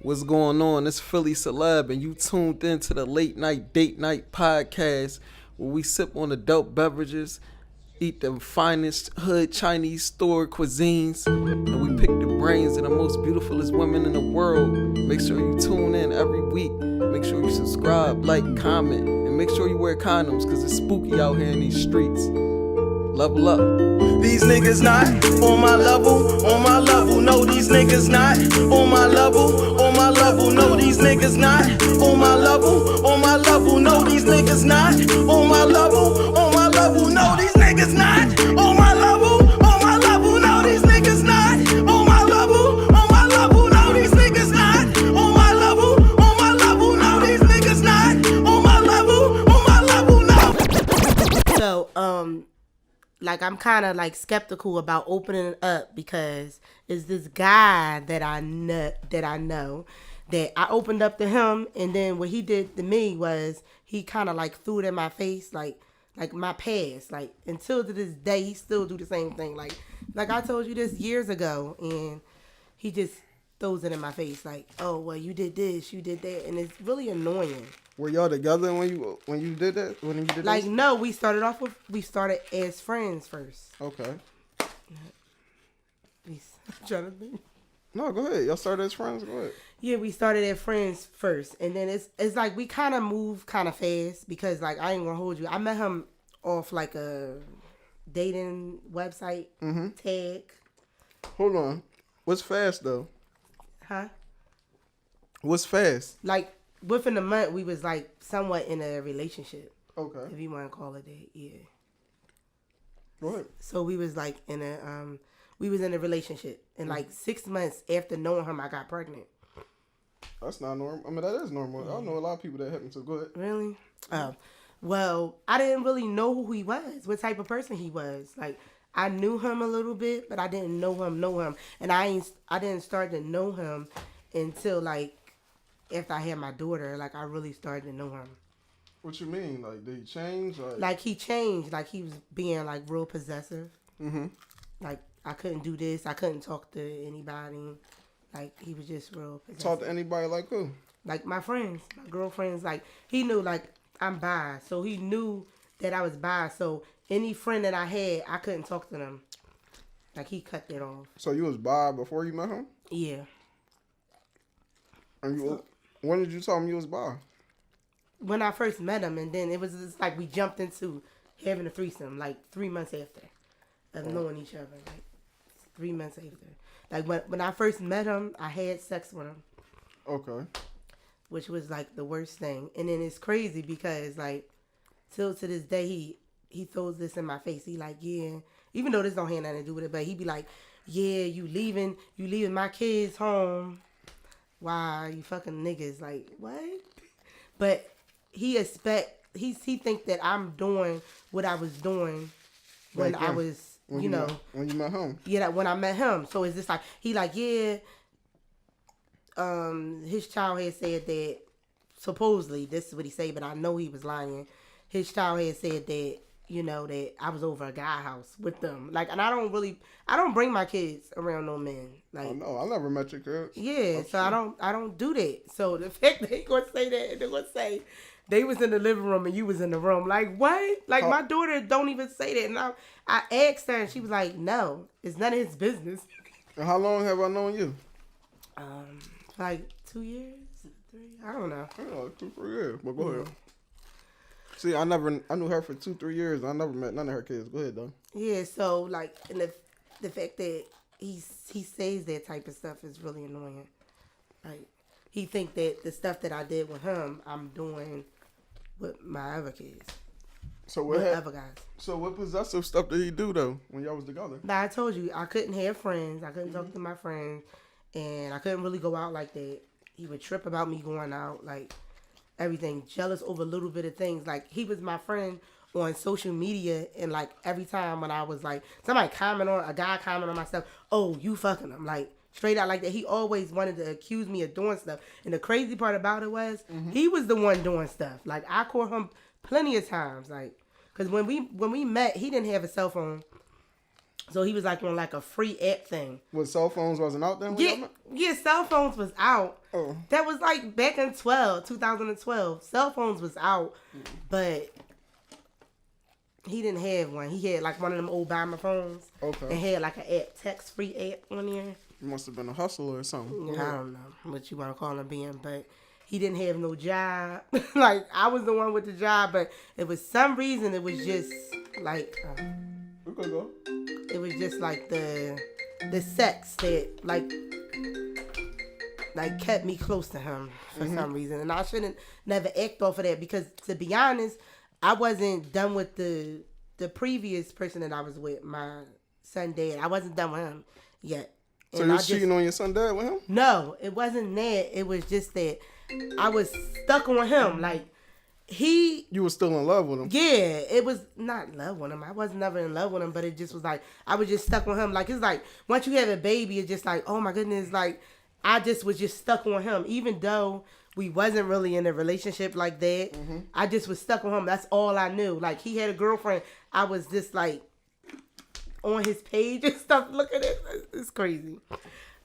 What's going on? It's Philly Celeb, and you tuned in to the Late Night Date Night podcast where we sip on adult beverages, eat the finest hood Chinese store cuisines, and we pick the brains of the most beautifulest women in the world. Make sure you tune in every week. Make sure you subscribe, like, comment, and make sure you wear condoms because it's spooky out here in these streets. Level up. These niggas not on my level, no, these niggas not on my level, no, these niggas not on my level, no, these niggas not on my level, no, these niggas not on my level, no, these niggas not on my level, no, these niggas not on my level, no, these niggas not on my level, no. So, like, I'm kind of like skeptical about opening it up because it's this guy that I know that I opened up to him, and then what he did to me was he kind of like threw it in my face, like my past, like until to this day he still do the same thing, like I told you this years ago, and he just throws it in my face, like, oh well, you did this, you did that, and it's really annoying. Were y'all together when you did that? When you did like this? No, we started as friends first. Okay. Trying to think. No, go ahead. Y'all started as friends. Go ahead. Yeah, we started as friends first, and then it's like we kind of moved kind of fast because, like, I ain't gonna hold you. I met him off like a dating website tag. Hold on. What's fast though? Huh? What's fast? Like within a month, we was like somewhat in a relationship. Okay. If you want to call it that, yeah. Go ahead. So we was like in a relationship, and like 6 months after knowing him, I got pregnant. That's not normal. I mean, that is normal. I know a lot of people that happen to. Go ahead. Really? Oh, well, I didn't really know who he was, what type of person he was. Like, I knew him a little bit, but I didn't know him, and I didn't start to know him until like after I had my daughter. Like, I really started to know him. What you mean? Like, did he change? Like he changed. Like, he was being like real possessive. Like, I couldn't do this. I couldn't talk to anybody. Like, he was just real possessive. Talk to anybody like who? Like my friends, my girlfriends. Like, he knew like I'm bi, so he knew that I was bi. So any friend that I had, I couldn't talk to them. Like, he cut that off. So you was bi before you met him? Yeah. And when did you tell him you was bi? When I first met him, and then it was just like we jumped into having a threesome like 3 months after of knowing each other. Like 3 months after. Like when I first met him, I had sex with him. Okay. Which was like the worst thing. And then it's crazy because like till to this day he throws this in my face. He like, yeah, even though this don't have nothing to do with it, but he be like, yeah, you leaving my kids home. Why you fucking niggas? Like, what? But he think that I'm doing what I was doing when Right I then. was, When you know. When you met him. Yeah, when I met him. So it's just like, he like, yeah, his child had said that, supposedly, this is what he said, but I know he was lying. His child had said that, you know, that I was over a guy house with them. Like, and I don't bring my kids around no men. Like, Oh no, I never met your kids. yeah, That's so true. I don't do that. So the fact that he gonna say that, and they're gonna say they was in the living room and you was in the room, like, what? Like, my daughter don't even say that, and I asked her, and she was like, no, it's none of his business. And how long have I known you? Like 2 years, 3, I don't know. Yeah, 2-3 years. But go ahead. See, I knew her for 2-3 years. I never met none of her kids. Go ahead though. Yeah, so like, and the fact that he says that type of stuff is really annoying. Like, he think that the stuff that I did with him, I'm doing with my other kids. So With other guys. So what possessive stuff did he do though when y'all was together? Now, I told you, I couldn't have friends. I couldn't talk to my friends. And I couldn't really go out like that. He would trip about me going out. Like, everything. Jealous over a little bit of things. Like, he was my friend on social media. And, like, every time when I was, like, a guy comment on my stuff. Oh, you fucking him. Like, straight out like that. He always wanted to accuse me of doing stuff. And the crazy part about it was, he was the one doing stuff. Like, I caught him plenty of times. Like, because when we met, he didn't have a cell phone. So he was like on like a free app thing. What, cell phones wasn't out then? Yeah, cell phones was out. Oh. That was like back in 2012. Cell phones was out, but he didn't have one. He had like one of them old Obama phones. Okay. And had like an app, text-free app on there. It must have been a hustler or something. I don't know what you want to call him being, but he didn't have no job. Like, I was the one with the job, but it was some reason it was just like... we could go. It was just like the sex that like kept me close to him for some reason, and I shouldn't never act off of that because, to be honest, I wasn't done with the previous person that I was with, my son dad. I wasn't done with him yet. So you was cheating on your son dad with him? No, it wasn't that. It was just that I was stuck on him. Like, you were still in love with him. Yeah, it was not love with him. I was never in love with him, but it just was like I was just stuck on him. Like, it's like once you have a baby, it's just like, oh my goodness, like I just was just stuck on him. Even though we wasn't really in a relationship like that, I just was stuck on him. That's all I knew. Like, he had a girlfriend. I was just like on his page and stuff. Look at it. It's crazy.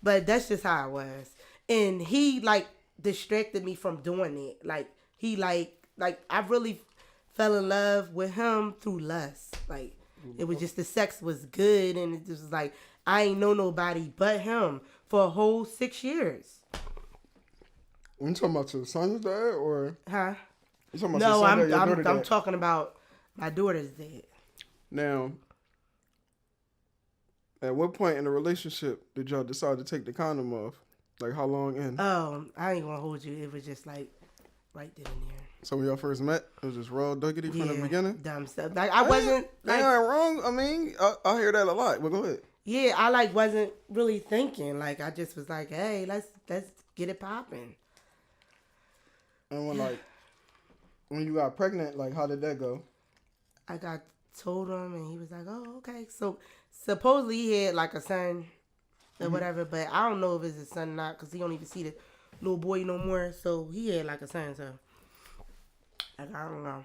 But that's just how I was. And he like distracted me from doing it. Like, he like I really fell in love with him through lust. Like, it was just the sex was good, and it just was like I ain't know nobody but him for a whole 6 years. You talking about your son's dad, or? Huh? You talking about no, your son dad, your daughter I'm dad? talking about my daughter's dad. Now, at what point in the relationship did y'all decide to take the condom off? Like, how long in? Oh, I ain't gonna hold you. It was just like right then and there. So when y'all first met, it was just raw diggity from the beginning? Dumb stuff. Like, I wasn't like, ain't wrong. I mean, I hear that a lot, but go ahead. Yeah, I like wasn't really thinking. Like, I just was like, hey, let's get it popping. And when you got pregnant, like, how did that go? I got told him, and he was like, oh, okay. So supposedly he had like a son or whatever, but I don't know if it's his son or not because he don't even see the little boy no more. So he had like a son, so like, I don't know.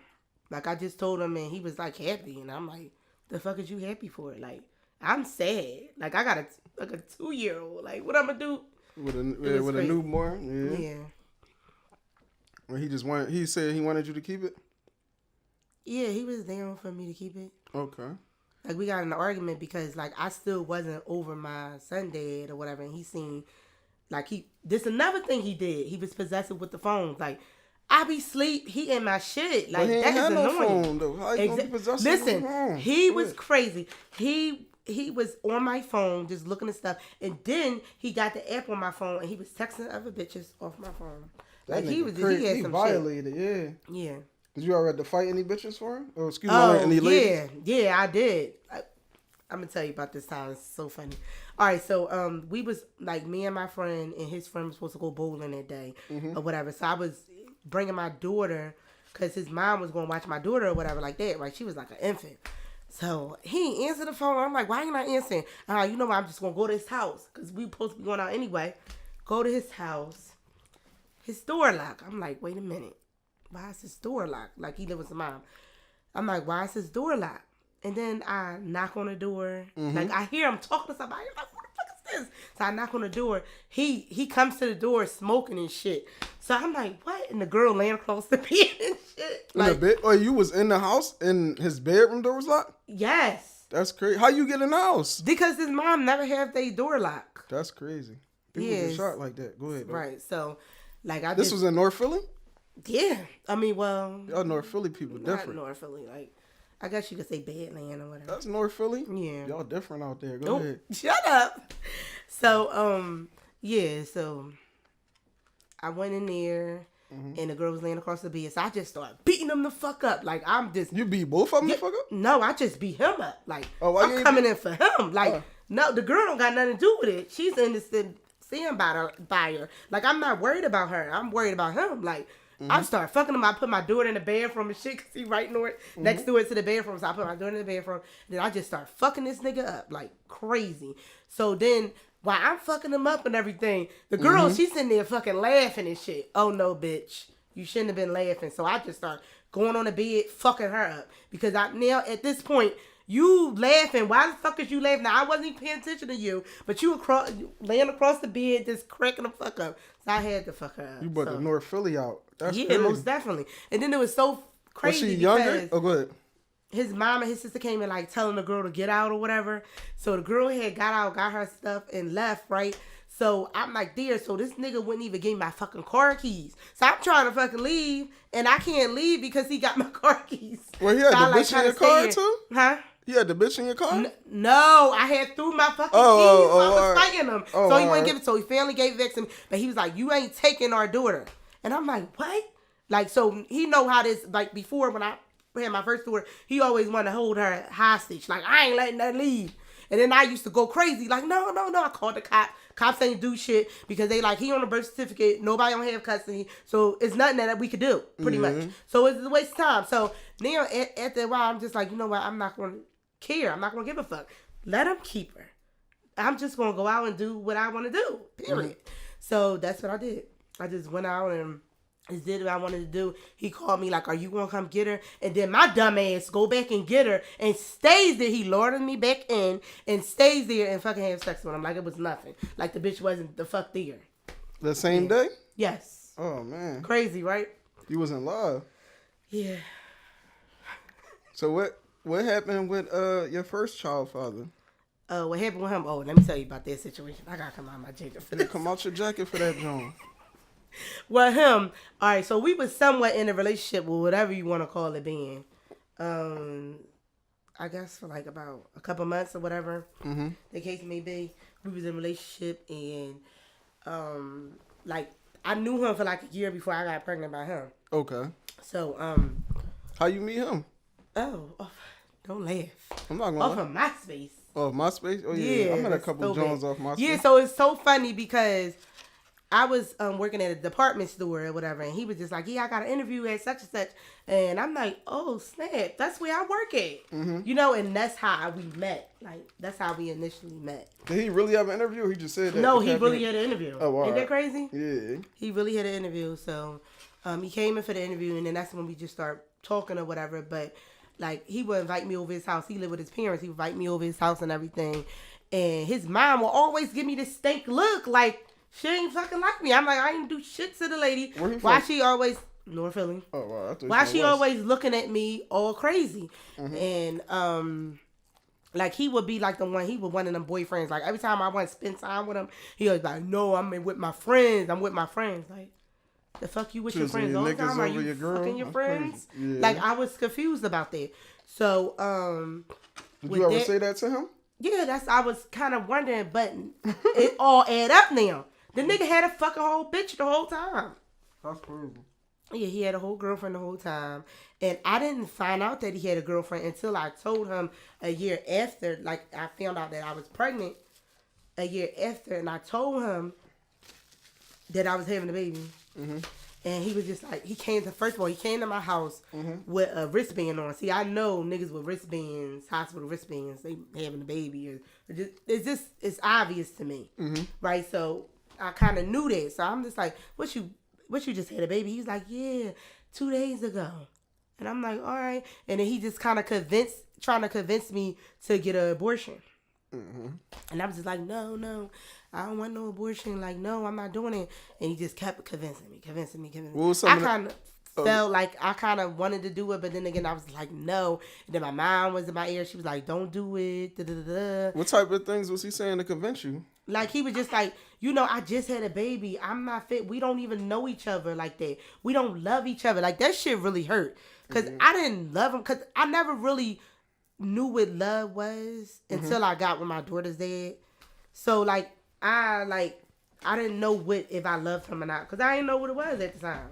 Like, I just told him, and he was like happy, and I'm like, the fuck is you happy for? Like, I'm sad. Like, I got a 2-year-old. Like, what I'm gonna do? With a newborn? Yeah. Well, he said he wanted you to keep it? Yeah, he was down for me to keep it. Okay. Like, we got in an argument because, like, I still wasn't over my son dad or whatever, and he seen, like, this another thing he did. He was possessive with the phones. Like, I be sleep, he in my shit. Like, he that is annoying. No phone, though. How you gonna be possessive with the phone? He was crazy. He was on my phone just looking at stuff, and then he got the app on my phone, and he was texting other bitches off my phone. That like, he had some violated, shit. Yeah. Did you already fight any bitches for him? Or any ladies? Yeah, I did. I'm gonna tell you about this time. It's so funny. All right, so we was like, me and my friend and his friend was supposed to go bowling that day or whatever. So I was bringing my daughter because his mom was going to watch my daughter or whatever like that. Right? She was like an infant. So he ain't answer the phone. I'm like, why you not answering? You know what? I'm just gonna go to his house because we supposed to be going out anyway. Go to his house. His door locked. I'm like, wait a minute. Why is his door locked? Like, he live with his mom. I'm like, why is his door locked? And then I knock on the door. Like, I hear him talking to somebody. I'm like, what the fuck is this? So I knock on the door. He comes to the door smoking and shit. So I'm like, what? And the girl laying across the bed and shit. Like, in the bed? Oh, you was in the house and his bedroom door was locked? Yes. That's crazy. How you get in the house? Because his mom never have their door locked. That's crazy. People get shot like that. Go ahead. Right. So, like, This was in North Philly? Yeah. I mean, well. Y'all North Philly people different. Not North Philly. Like, I guess you could say Badland or whatever. That's North Philly? Yeah. Y'all different out there. Go ahead. Shut up. So, yeah, so I went in there and the girl was laying across the bed. So I just started beating him the fuck up. Like, I'm just. You beat both of them the fuck up? No, I just beat him up. Like, I'm coming in for him. Like, no, the girl don't got nothing to do with it. She's innocent. Seeing by her. Like, I'm not worried about her. I'm worried about him. Like, I start fucking him. I put my daughter in the bathroom and shit because he right next to it to the bathroom. So I put my daughter in the bathroom. Then I just start fucking this nigga up like crazy. So then while I'm fucking him up and everything, the girl, she's sitting there fucking laughing and shit. Oh no, bitch. You shouldn't have been laughing. So I just start going on the bed, fucking her up. Because now at this point, You laughing. Why the fuck is you laughing? Now, I wasn't even paying attention to you, but you laying across the bed just cracking the fuck up. So I had to fuck her up. You brought the North Philly out. That's yeah, crazy. most definitely. And then it was so crazy. Was she younger? Oh, go ahead. His mom and his sister came in like telling the girl to get out or whatever. So the girl had got out, got her stuff, and left, right? So I'm like, there. So this nigga wouldn't even give me my fucking car keys. So I'm trying to fucking leave, and I can't leave because he got my car keys. Well, he had so the bitch in your car too? Huh? You had the bitch in your car? No, I had threw my fucking keys. I was fighting him. So he wouldn't give it. So he finally gave it back to me. But he was like, you ain't taking our daughter. And I'm like, what? Like, so he know how this, like before when I had my first daughter, he always wanted to hold her hostage. Like, I ain't letting her leave. And then I used to go crazy. Like, no. I called the cop. Cops ain't do shit because they like, he on a birth certificate. Nobody don't have custody. So it's nothing that we could do, pretty much. So it's a waste of time. So now, after a while, I'm just like, you know what? I'm not going to care. I'm not going to give a fuck. Let him keep her. I'm just going to go out and do what I want to do, period. So that's what I did. I just went out and just did what I wanted to do. He called me like, are you going to come get her? And then my dumb ass go back and get her and stays there. He lured me back in and stays there and fucking have sex with him like it was nothing. Like the bitch wasn't the fuck there. The same day? Yes. Oh, man. Crazy, right? You was in love. Yeah. So what happened with your first child father? What happened with him? Oh, let me tell you about that situation. I got to come out of my jacket for this. Come out your jacket for that, John. Well, him, all right, so we was somewhat in a relationship with whatever you want to call it being. I guess for like about a couple months or whatever the case may be. We was in a relationship and like I knew him for like a year before I got pregnant by him. Okay. So how you meet him? Oh, don't laugh. I'm not gonna off of MySpace. Oh, MySpace? Oh yeah. I met a couple Jones off MySpace. Yeah, so it's so funny because I was working at a department store or whatever, and he was just like, yeah, I got an interview at such and such. And I'm like, oh, snap, that's where I work at. You know, and that's how we met. Like, that's how we initially met. Did he really have an interview or he just said that? No, he really had an interview. Oh, wow. Ain't that crazy? Yeah. He really had an interview. So he came in for the interview, and then that's when we just start talking or whatever. But, like, he would invite me over his house. He lived with his parents. He would invite me over his house and everything. And his mom will always give me this stink look like, she ain't fucking like me. I'm like, I ain't do shit to the lady. Why she always North Philly? Oh wow. Why she always looking at me all crazy? And like he would be like he was one of them boyfriends. Like every time I want to spend time with him, he was like, no, I'm with my friends. I'm with my friends. Like the fuck you with your friends all the time? Are you fucking your friends? Yeah. Like I was confused about that. So did you ever say that to him? Yeah, I was kind of wondering, but it all add up now. The nigga had a fucking whole bitch the whole time. That's crazy. Yeah, he had a whole girlfriend the whole time. And I didn't find out that he had a girlfriend until I told him a year after. Like, I found out that I was pregnant a year after. And I told him that I was having a baby. And he was just like, first of all, he came to my house with a wristband on. See, I know niggas with wristbands, hospital wristbands, they having a baby. It's obvious to me. Right? So I kind of knew that. So I'm just like, what you just had a baby? He's like, yeah, 2 days ago. And I'm like, all right. And then he just kind of trying to convince me to get an abortion. And I was just like, no, I don't want no abortion. Like, no, I'm not doing it. And he just kept convincing me. I kind of felt like I kind of wanted to do it, but then again, I was like, no. And then my mom was in my ear. She was like, don't do it. What type of things was he saying to convince you? Like, he was just like, you know, I just had a baby. I'm not fit. We don't even know each other like that. We don't love each other. Like, that shit really hurt. Because I didn't love him. Because I never really knew what love was until I got with my daughter's dad. So, like, I didn't know if I loved him or not. Because I didn't know what it was at the time.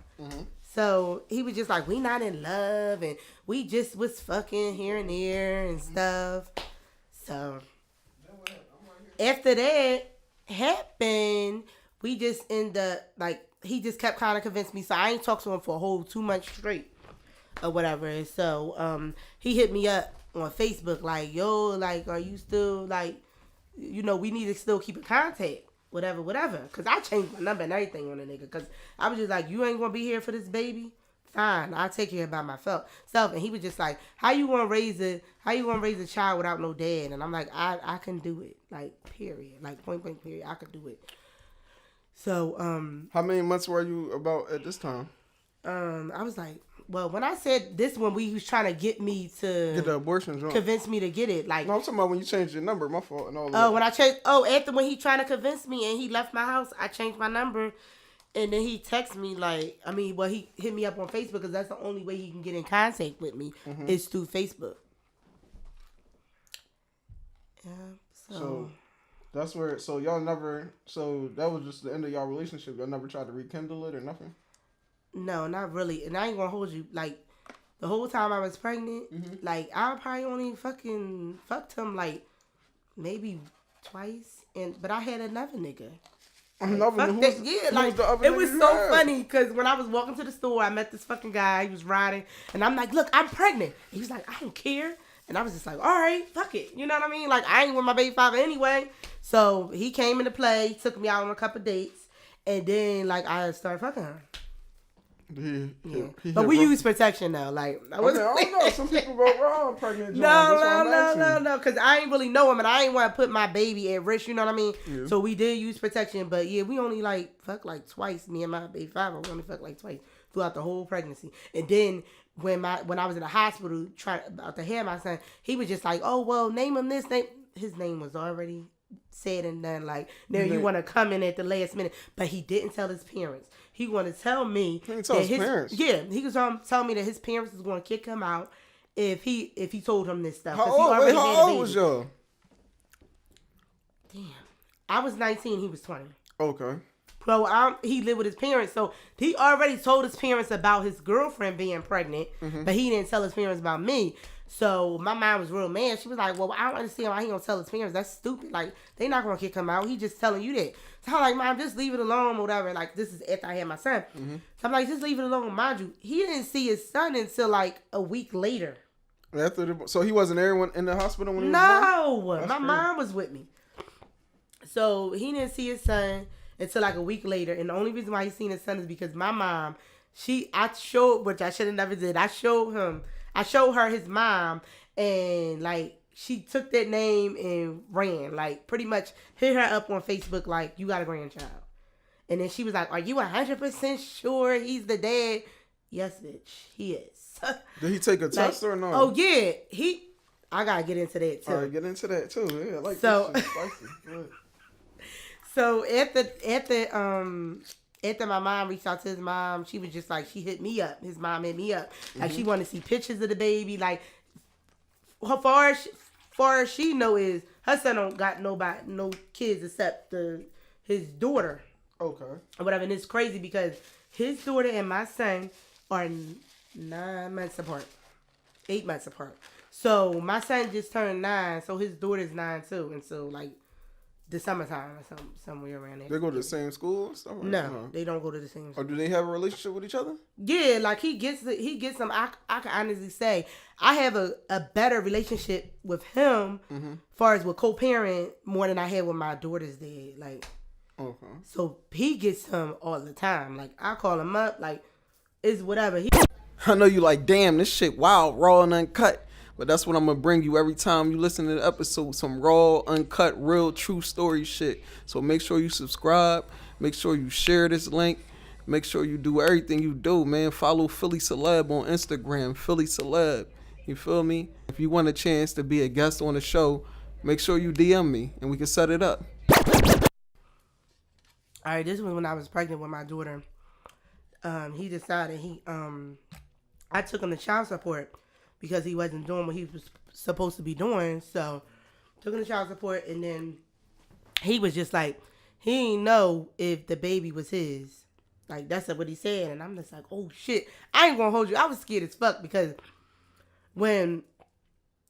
So, he was just like, we not in love. And we just was fucking here and there and stuff. So, after that happened, we just end up, like, he just kept kind of convincing me. So I ain't talked to him for a whole 2 months straight or whatever. And so he hit me up on Facebook like, yo, like, are you still, like, you know, we need to still keep in contact. Whatever. Because I changed my number and everything on the nigga. Because I was just like, you ain't going to be here for this baby? fine, I'll take care of it by myself. And he was just like, how you gonna raise a child without no dad? And I'm like, I can do it. Like, period. Like, point blank, period. I can do it. So, how many months were you about at this time? I was like, well, when I said this one, he was trying to get me to get the abortion, convince me to get it. Like, no, I'm talking about when you changed your number. My fault. And all that. When I changed. After when he trying to convince me and he left my house, I changed my number, and then he texted me like, he hit me up on Facebook because that's the only way he can get in contact with me is through Facebook. Yeah. So that's where. So y'all never. So that was just the end of y'all relationship. Y'all never tried to rekindle it or nothing. No, not really. And I ain't gonna hold you. Like, the whole time I was pregnant, like, I probably only fucking fucked him, like, maybe twice. But I had another nigga. It was so funny, because when I was walking to the store, I met this fucking guy. He was riding. And I'm like, look, I'm pregnant. He was like, I don't care. And I was just like, all right, fuck it. You know what I mean? Like, I ain't with my baby father anyway. So he came into play, took me out on a couple dates. And then, like, I started fucking her. But we use protection though. Like, I don't know. Some people go wrong pregnant. No. Because I ain't really know him, and I ain't want to put my baby at risk. You know what I mean? Yeah. So we did use protection, but yeah, we only like fucked like twice. Me and my baby father, we only fucked like twice throughout the whole pregnancy. And then when I was in the hospital about to have my son, he was just like, "Oh well, name him this name." His name was already said and done. Like, now you want to come in at the last minute, but he didn't tell his parents. He wanted to tell me he didn't tell his parents. Yeah, he was tell me that his parents was going to kick him out if he told him this stuff. How old was y'all? Damn, I was 19. He was 20. Okay. So he lived with his parents, so he already told his parents about his girlfriend being pregnant, but he didn't tell his parents about me. So my mom was real mad. She was like, well, I don't understand why he gonna tell his parents. That's stupid. Like, they not gonna kick him out. He just telling you that. So I'm like, Mom, just leave it alone or whatever. Like, this is after I had my son. So I'm like, just leave it alone. Mind you, he didn't see his son until like a week later. So he wasn't there in the hospital when he was born? No, my mom was with me. So he didn't see his son until like a week later. And the only reason why he seen his son is because my mom, I showed, which I should have never did. I showed her his mom, and like, she took that name and ran, like, pretty much hit her up on Facebook like, you got a grandchild. And then she was like, are you 100% sure he's the dad? Yes, bitch, he is. Did he take a test or no? Oh yeah, I gotta get into that too. All right, get into that too. Yeah, I like so, this shit spicy. So after my mom reached out to his mom, she was just like, she hit me up. His mom hit me up. Like, she wanted to see pictures of the baby. Like, far as she know is, her son don't got no kids except his daughter. Okay. Or whatever. And it's crazy because his daughter and my son are 9 months apart. 8 months apart. So my son just turned 9, so his daughter's 9 too. And so, like, the summertime or somewhere around there. They go to the same school and stuff? No, they don't go to the same school. Or do they have a relationship with each other? Yeah, like, he gets them. I can honestly say I have a better relationship with him as far as with co-parent more than I had with my daughter's dad. Like, okay. So he gets him all the time. Like, I call him up, like, it's whatever. I know you like, damn, this shit wild, raw and uncut. But that's what I'm going to bring you every time you listen to the episode. Some raw, uncut, real, true story shit. So make sure you subscribe. Make sure you share this link. Make sure you do everything you do, man. Follow Philly Celeb on Instagram. Philly Celeb. You feel me? If you want a chance to be a guest on the show, make sure you DM me and we can set it up. All right, this was when I was pregnant with my daughter. He decided I took him to child support because he wasn't doing what he was supposed to be doing. So, took him to child support, and then he was just like, he didn't know if the baby was his. Like, that's what he said. And I'm just like, oh, shit. I ain't gonna hold you. I was scared as fuck because when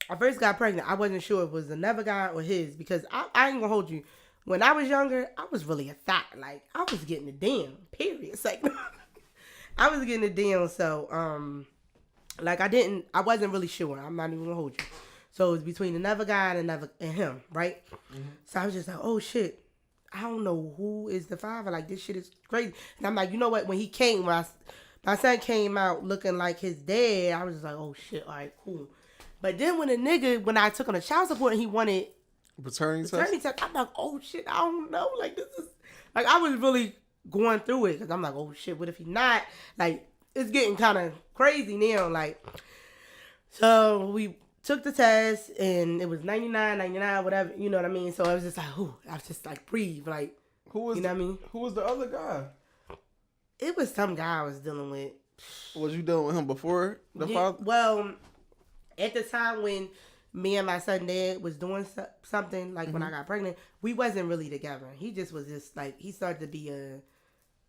I first got pregnant, I wasn't sure if it was another guy or his, because I ain't gonna hold you. When I was younger, I was really a thought. Like, I was getting it down, period. It's like, I was getting it down. So, like, I wasn't really sure. I'm not even gonna hold you. So it was between another guy and him, right? Mm-hmm. So I was just like, oh shit, I don't know who is the father. Like, this shit is crazy. And I'm like, you know what? When he came, My son came out looking like his dad. I was just like, oh shit, all right, cool. But then when I took him to child support and he wanted Paternity test? I'm like, oh shit, I don't know. Like, this is, like, I was really going through it because I'm like, oh shit, what if he not? Like, it's getting kind of crazy now. Like, so we took the test and it was 99, whatever, you know what I mean? So I was just like, ooh, I was just like, breathe. Like, Who was you know what I mean? Who was the other guy? It was some guy I was dealing with. Was you dealing with him before the father? Well, at the time when me and my son dad was doing something, like when I got pregnant, we wasn't really together. He just was just like, he started to be a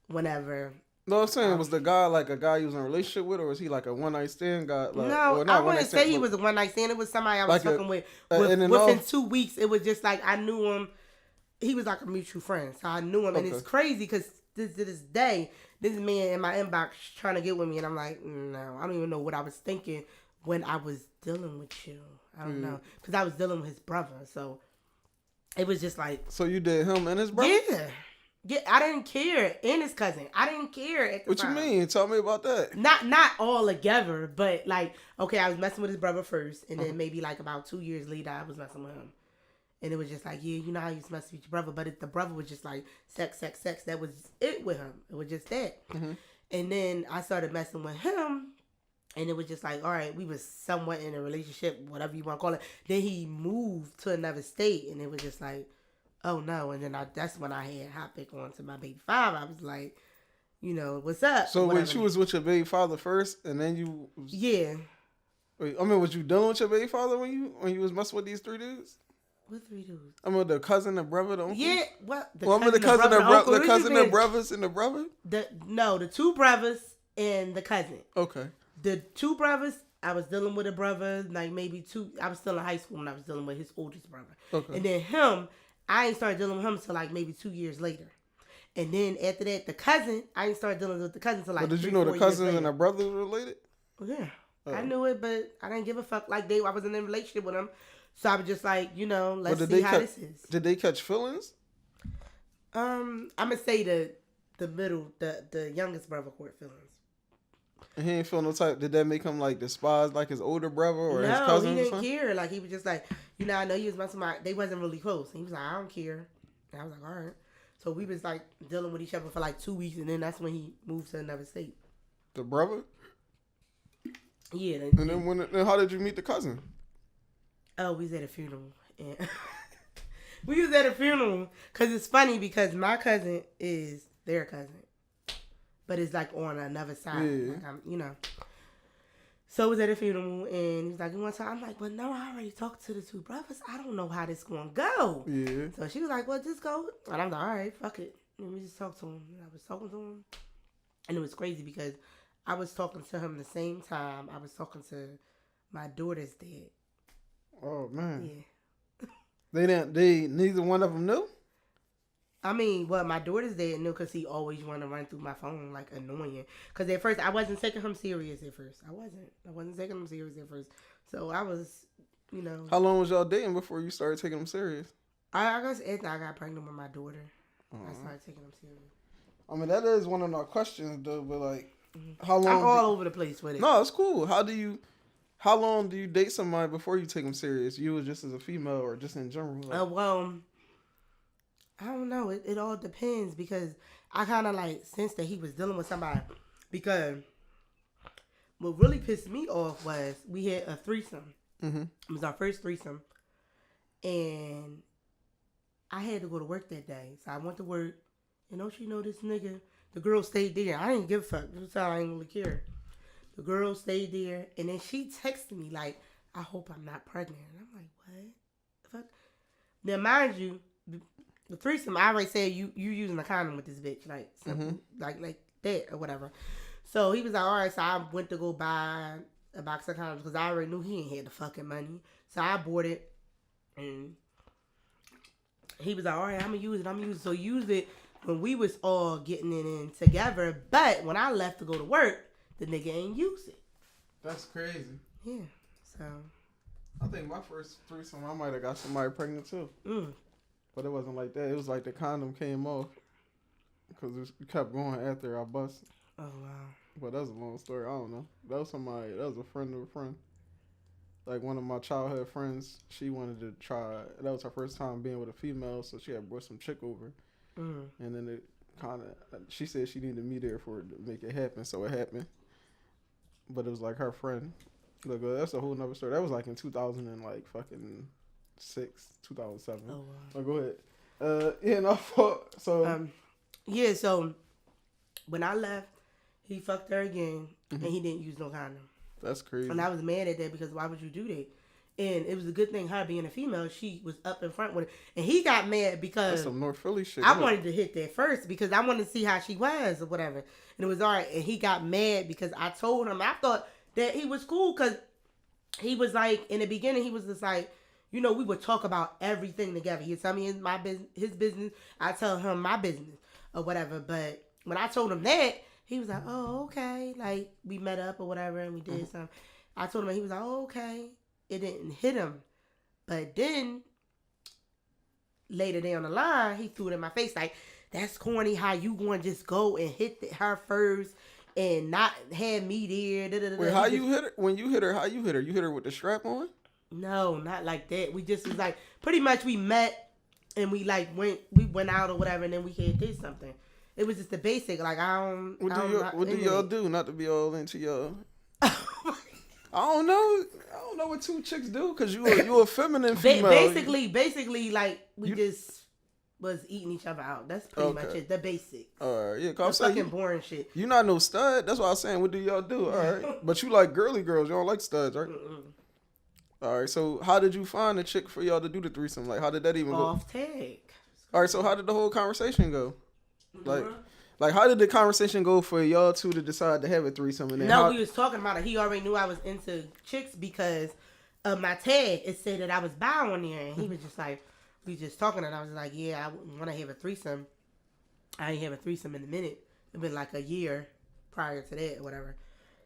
whenever. No, I'm saying, was the guy like a guy you was in a relationship with, or was he like a one night stand guy? Like, no, I wouldn't say he was a one night stand. It was somebody I was like fucking with. Within 2 weeks, it was just like I knew him. He was like a mutual friend, so I knew him, and it's crazy because to this day, this man in my inbox trying to get with me, and I'm like, no, I don't even know what I was thinking when I was dealing with you. I don't know, because I was dealing with his brother, so it was just like. So you did him and his brother? Yeah, I didn't care, and his cousin. I didn't care at the time. What you mean? Tell me about that. Not all together, but like, okay, I was messing with his brother first, and then maybe like about 2 years later, I was messing with him. And it was just like, yeah, you know how you mess with your brother, but the brother was just like sex. That was it with him. It was just that. Mm-hmm. And then I started messing with him, and it was just like, all right, we was somewhat in a relationship, whatever you want to call it. Then he moved to another state, and it was just like, oh no. And then that's when I had hot pick on to my baby father. I was like, you know, what's up? So when you was with your baby father first, and then you yeah. Wait, I mean, was you done with your baby father when you was messing with these three dudes? What 3 dudes? I mean, the cousin, the brother, the uncle. Yeah, what? The cousin, the cousin, the brothers, and the brother. The 2 brothers and the cousin. Okay. The 2 brothers, I was dealing with a brother, like maybe 2. I was still in high school when I was dealing with his oldest brother. Okay. And then him, I ain't started dealing with him until like maybe 2 years later. And then after that, the cousin, I ain't started dealing with the cousin until like. But did you know the cousins and the brothers related? Yeah, I knew it, but I didn't give a fuck. Like I wasn't in a relationship with him. So I was just like, you know, let's see how this is. Did they catch feelings? I'm gonna say the middle, the youngest brother caught feelings. And he ain't feel no type. Did that make him like despise like his older brother or his cousin? No, he didn't care. Like he was just like, you know, I know he was messing with they wasn't really close. And he was like, I don't care. And I was like, all right. So we was like dealing with each other for like 2 weeks, and then that's when he moved to another state. The brother? Yeah. And then how did you meet the cousin? Oh, we was at a funeral. And we was at a funeral because it's funny because my cousin is their cousin, but it's like on another side. Yeah. Like you know. So we was at a funeral and he's like, you want to talk? I'm like, well, no, I already talked to the 2 brothers. I don't know how this going to go. Yeah. So she was like, well, just go. And I'm like, all right, fuck it. Let me just talk to him. And I was talking to him. And it was crazy because I was talking to him the same time I was talking to my daughter's dad. Oh man. Yeah. They neither one of them knew? I mean, well, my daughter's dad knew because he always wanted to run through my phone, like, annoying. Because at first, I wasn't taking him serious at first. I wasn't taking him serious at first. So I was, you know. How long was y'all dating before you started taking him serious? I guess after I got pregnant with my daughter, I started taking him serious. I mean, that is one of our questions, though, but, like, how long? I'm all over the place with it. No, it's cool. How long do you date somebody before you take them serious? You just as a female or just in general? Like? Well, I don't know. It all depends because I kind of like sensed that he was dealing with somebody. Because what really pissed me off was we had a threesome. Mm-hmm. It was our first threesome. And I had to go to work that day. So I went to work. And don't you know this nigga? The girl stayed there. I didn't give a fuck. That's how I didn't really care. The girl stayed there, and then she texted me like, I hope I'm not pregnant. And I'm like, what the fuck? Now, mind you, the threesome, I already said you using a condom with this bitch. Like, something, like that or whatever. So he was like, all right, so I went to go buy a box of condoms because I already knew he ain't had the fucking money. So I bought it, and he was like, all right, I'm going to use it. So use it when we was all getting it in together. But when I left to go to work, the nigga ain't use it. That's crazy. Yeah, so. I think my first threesome, I might have got somebody pregnant too. But it wasn't like that. It was like the condom came off. Because it kept going after I busted. Oh wow. But that's a long story. I don't know. That was somebody. That was a friend of a friend. Like one of my childhood friends. She wanted to try. That was her first time being with a female, so she had brought some chick over. Mm. And then it kind of. She said she needed me there for it to make it happen, so it happened. But it was like her friend. Look, that's a whole nother story. That was like in 2000 and like fucking 2007. Oh wow. Oh, go ahead. Yeah, no fault. So yeah. So when I left, he fucked her again, and he didn't use no condom. That's crazy. And I was mad at that because why would you do that? And it was a good thing her being a female, she was up in front with it. And he got mad because that's some North Philly shit. I wanted to hit that first because I wanted to see how she was or whatever. And it was all right. And he got mad because I told him, I thought that he was cool because he was like, in the beginning, he was just like, you know, we would talk about everything together. He'd tell me his business. I tell him my business or whatever. But when I told him that, he was like, oh, okay. Like, we met up or whatever and we did something. I told him, and he was like, oh, okay. It didn't hit him. But then, later down the line, he threw it in my face like, that's corny how you going to just go and hit her first and not have me there. Da, da, da. Wait, how you hit her? When you hit her, how you hit her? You hit her with the strap on? No, not like that. We just was like, pretty much we met and we like went out or whatever and then we did something. It was just the basic. Like, What do y'all do? Not to be all into y'all. I don't know what two chicks do because you a feminine female. Basically, like we just was eating each other out. That's pretty much it. The basic. All right, yeah. Cause I'm fucking boring shit. You not no stud. That's why I was saying. What do y'all do? All right, but you like girly girls. You don't like studs, right? All right. So how did you find a chick for y'all to do the threesome? Like, how did that even go? Off tag. All right. So how did the whole conversation go? Like, how did the conversation go for y'all two to decide to have a threesome? And then we was talking about it. He already knew I was into chicks because of my tag. It said that I was bi on there. And he was just like, we just talking. And I was like, yeah, I want to have a threesome. I ain't have a threesome in a minute. It's been like a year prior to that or whatever.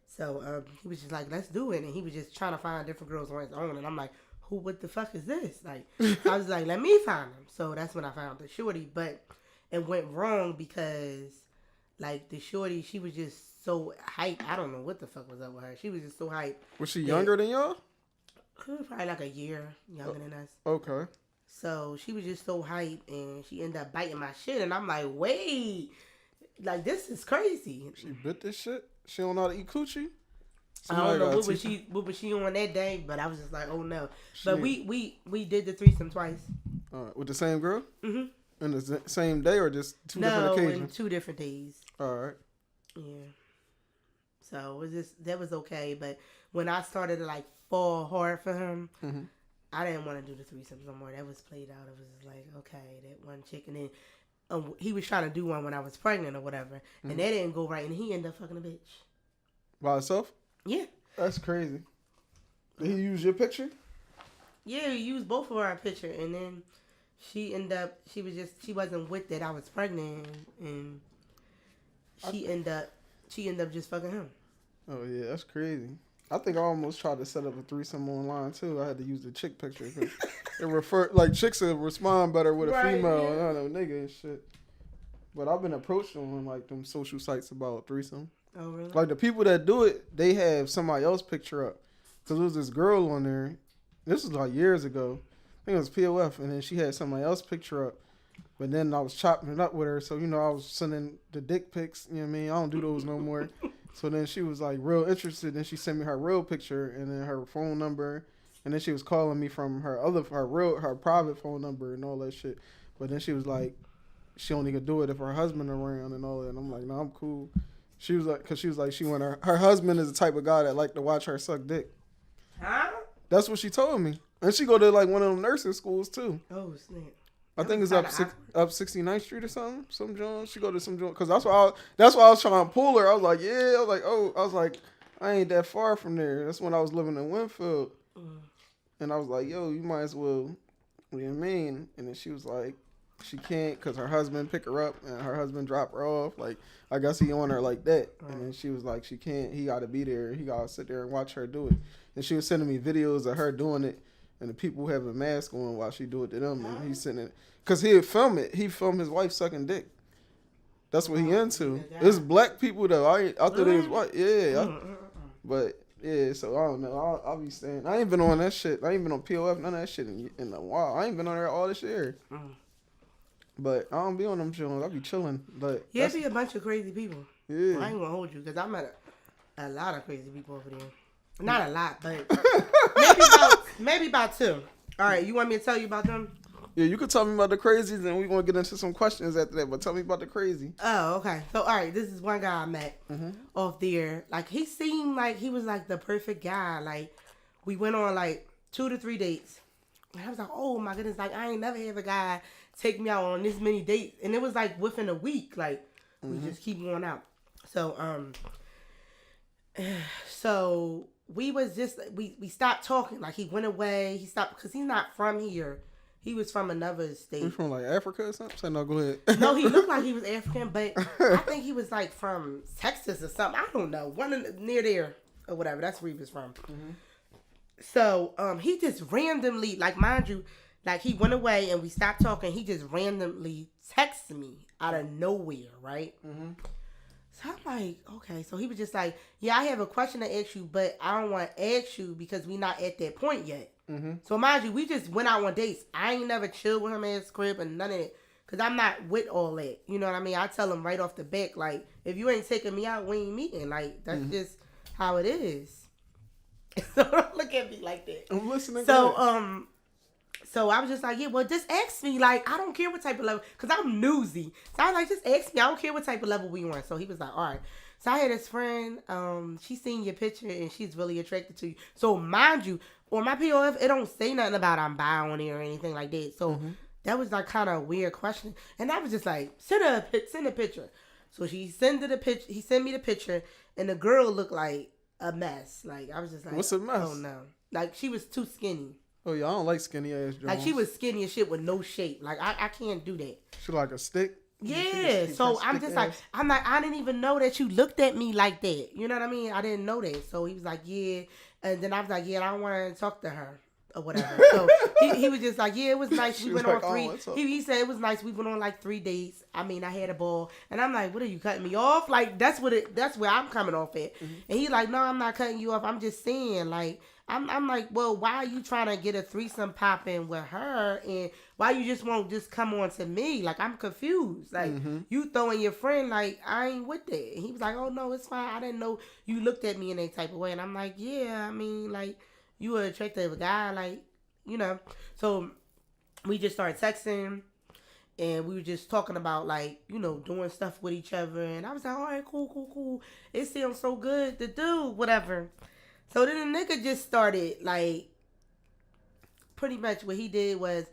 So he was just like, let's do it. And he was just trying to find different girls on his own. And I'm like, what the fuck is this? Like, I was like, let me find them. So that's when I found the shorty. But it went wrong because, like, the shorty, she was just so hype. I don't know what the fuck was up with her. She was just so hype. Was she younger than y'all? Probably like a year younger than us. Okay. So she was just so hype, and she ended up biting my shit. And I'm like, wait, like, this is crazy. She bit this shit? She don't know how to eat coochie? I don't know what was she on that day, but I was just like, oh no. But we did the threesome twice. With the same girl? Mm-hmm. In the same day or just different occasions? No, in 2 different days. All right. Yeah. So it was that was okay, but when I started to like fall hard for him, I didn't want to do the threesomes no more. That was played out. It was just like, okay, that one chick, and then he was trying to do one when I was pregnant or whatever, and that didn't go right, and he ended up fucking a bitch. By himself? Yeah. That's crazy. Did he use your picture? Yeah, he used both of our picture, and then she wasn't with that I was pregnant, and she ended up just fucking him. Oh yeah, that's crazy. I think I almost tried to set up a threesome online too. I had to use the chick picture because it chicks will respond better with a female, yeah. I don't know, nigga and shit. But I've been approached on like them social sites about threesome. Oh really? Like the people that do it, they have somebody else picture up. Cause there was this girl on there. This was like years ago. I think it was POF, and then she had somebody else picture up. But then I was chopping it up with her, so you know I was sending the dick pics. You know what I mean? I don't do those no more. So then she was like real interested. Then she sent me her real picture and then her phone number, and then she was calling me from her private phone number and all that shit. But then she was like, she only could do it if her husband around and all that. And I'm like, no, I'm cool. She was like, cause she was like, her husband is the type of guy that like to watch her suck dick. Huh? That's what she told me. And she go to like one of them nursing schools too. Oh snap! I think it's up 69th Street or something. Some joint. She go to some joint because that's why I was trying to pull her. I was like, yeah. I was like, I ain't that far from there. That's when I was living in Winfield, and I was like, yo, you might as well. What do you mean? And then she was like, she can't because her husband pick her up and her husband drop her off. Like I guess he on her like that. And then she was like, she can't. He got to be there. He got to sit there and watch her do it. And she was sending me videos of her doing it. And the people have a mask on while she do it to them. And he's sitting, because he'd film it. He filmed his wife sucking dick. That's what he into. It's black people though. I thought it was white. Yeah. But yeah, so I don't know. I'll be saying I ain't been on that shit. I ain't been on POF, none of that shit in a while. I ain't been on there all this year. But I don't be on them chilling. I be chilling. But yeah, it be a bunch of crazy people. Yeah. I ain't gonna hold you because I met a lot of crazy people over there. Not a lot, but maybe about 2. All right, you want me to tell you about them? Yeah, you could tell me about the crazies, and we're gonna get into some questions after that. But tell me about the crazy. Oh, okay. So, all right, this is one guy I met off there. Like, he seemed like he was like the perfect guy. Like, we went on like 2 to 3 dates, and I was like, oh my goodness, like I ain't never had a guy take me out on this many dates, and it was like within a week. Like, we just keep going out. So we was just we stopped talking. Like, he went away. He stopped because he's not from here. He was from another state. You from like Africa or something? So no, go ahead. No, he looked like he was African, but I think he was like from Texas or something. I don't know, near there or whatever. That's where he was from. So he just randomly, like, mind you, like, he went away and we stopped talking. He just randomly texted me out of nowhere, right? So I'm like, okay. So he was just like, yeah, I have a question to ask you, but I don't want to ask you because we not at that point yet. So mind you, we just went out on dates. I ain't never chilled with him at his crib and none of it. Because I'm not with all that. You know what I mean? I tell him right off the back, like, if you ain't taking me out, we ain't meeting. Like, that's just how it is. So don't look at me like that. I'm listening. So I was just like, yeah, well, just ask me. Like, I don't care what type of level. Because I'm newsy. So I was like, just ask me. I don't care what type of level we on. So he was like, all right. So I had this friend. She seen your picture and she's really attracted to you. So mind you, on my POF, it don't say nothing about I'm bi on it or anything like that. So that was like kind of a weird question. And I was just like, send a picture. So she sent the picture. He sent me the picture, and the girl looked like a mess. Like, I was just like, what's a mess? Oh no, like she was too skinny. Oh yeah, I don't like skinny ass Jones. Like, she was skinny as shit with no shape. Like, I can't do that. She like a stick. Yeah, so I'm just like, I didn't even know that you looked at me like that. You know what I mean? I didn't know that. So he was like, yeah. And then I was like, yeah, I don't want to talk to her or whatever. So he was just like, yeah, it was nice. We went on 3. He said it was nice. We went on like 3 dates. I mean, I had a ball. And I'm like, what are you cutting me off? Like, that's where I'm coming off at. And he like, no, I'm not cutting you off. I'm just saying, like, I'm like, well, why are you trying to get a threesome popping with her, and why you just won't just come on to me? Like, I'm confused. Like, you throwing your friend, like, I ain't with that. And he was like, oh no, it's fine. I didn't know you looked at me in that type of way. And I'm like, yeah, I mean, like, you an attractive guy, like, you know. So we just started texting, and we were just talking about, like, you know, doing stuff with each other. And I was like, all right, cool. It sounds so good to do, whatever. So then the nigga just started, like, pretty much what he did was